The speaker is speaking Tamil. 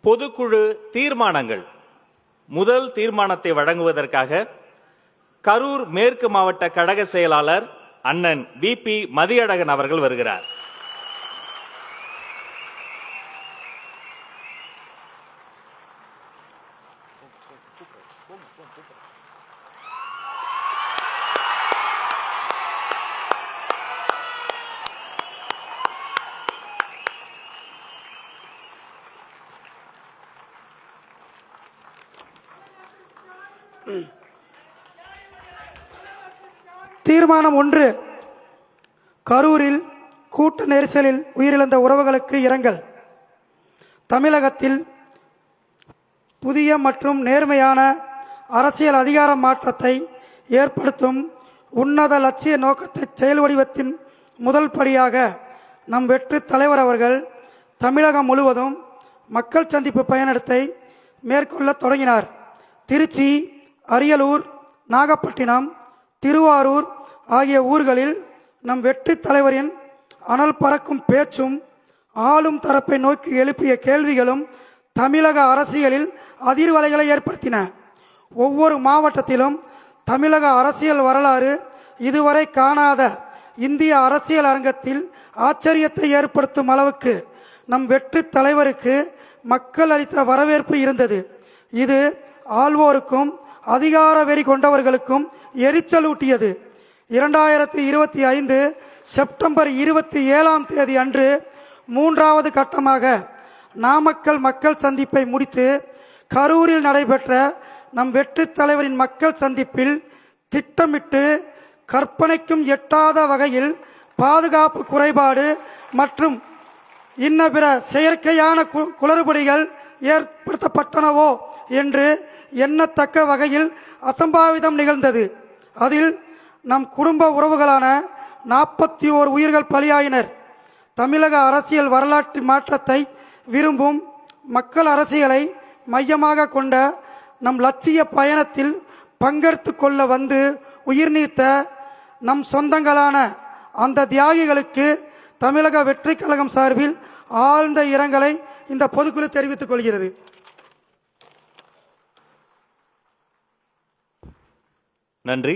பொதுக்குழு தீர்மானங்கள். முதல் தீர்மானத்தை வழங்குவதற்காக கரூர் மேற்கு மாவட்ட கழக செயலாளர் அண்ணன் BP மதியழகன் அவர்கள் வருகிறார். தீர்மானம் 1. கரூரில் கூட்ட நெரிசலில் உயிரிழந்த உறவுகளுக்கு இரங்கல். தமிழகத்தில் புதிய மற்றும் நேர்மையான அரசியல் அதிகார மாற்றத்தை ஏற்படுத்தும் உன்னத லட்சிய நோக்கத்தை செயல் வடிவத்தின் முதல் படியாக நம் வெற்றி தலைவர் அவர்கள் தமிழகம் முழுவதும் மக்கள் சந்திப்பு பயணத்தை மேற்கொள்ள தொடங்கினார். திருச்சி, அரியலூர், நாகப்பட்டினம், திருவாரூர் ஆகிய ஊர்களில் நம் வெற்றி தலைவரின் அனல் பறக்கும் பேச்சும் ஆளும் தரப்பை நோக்கி எழுப்பிய கேள்விகளும் தமிழக அரசியலில் அதிர்வலைகளை ஏற்படுத்தின. ஒவ்வொரு மாவட்டத்திலும் தமிழக அரசியல் வரலாறு இதுவரை காணாத இந்திய அரசியல் அரங்கத்தில் ஆச்சரியத்தை ஏற்படுத்தும் அளவுக்கு நம் வெற்றி தலைவருக்கு மக்கள் அளித்த வரவேற்பு இருந்தது. இது ஆள்வோருக்கும் அதிகார வெறி கொண்டவர்களுக்கும் எரிச்சலூட்டியது. 2025 செப்டம்பர் 27 அன்று 3வது கட்டமாக நாமக்கல் மக்கள் சந்திப்பை முடித்து கரூரில் நடைபெற்ற நம் வெற்றி தலைவரின் மக்கள் சந்திப்பில் திட்டமிட்டு கற்பனைக்கும் எட்டாத வகையில் பாதுகாப்பு குறைபாடு மற்றும் இன்ன பிற செயற்கையான குளறுபடிகள் ஏற்படுத்தப்பட்டனவோ என்று எண்ணத்தக்க வகையில் அசம்பாவிதம் நிகழ்ந்தது. அதில் நம் குடும்ப உறவுகளான 41 உயிர்கள் பலியாயினர். தமிழக அரசியல் வரலாற்று மாற்றத்தை விரும்பும் மக்கள் அரசியலை மையமாக கொண்ட நம் லட்சிய பயணத்தில் பங்கெடுத்து கொள்ள வந்து உயிர் நீத்த நம் சொந்தங்களான அந்த தியாகிகளுக்கு தமிழக வெற்றி கழகம் சார்பில் ஆழ்ந்த இரங்கலை இந்த பொதுக்குழு தெரிவித்துக் கொள்கிறது. நன்றி.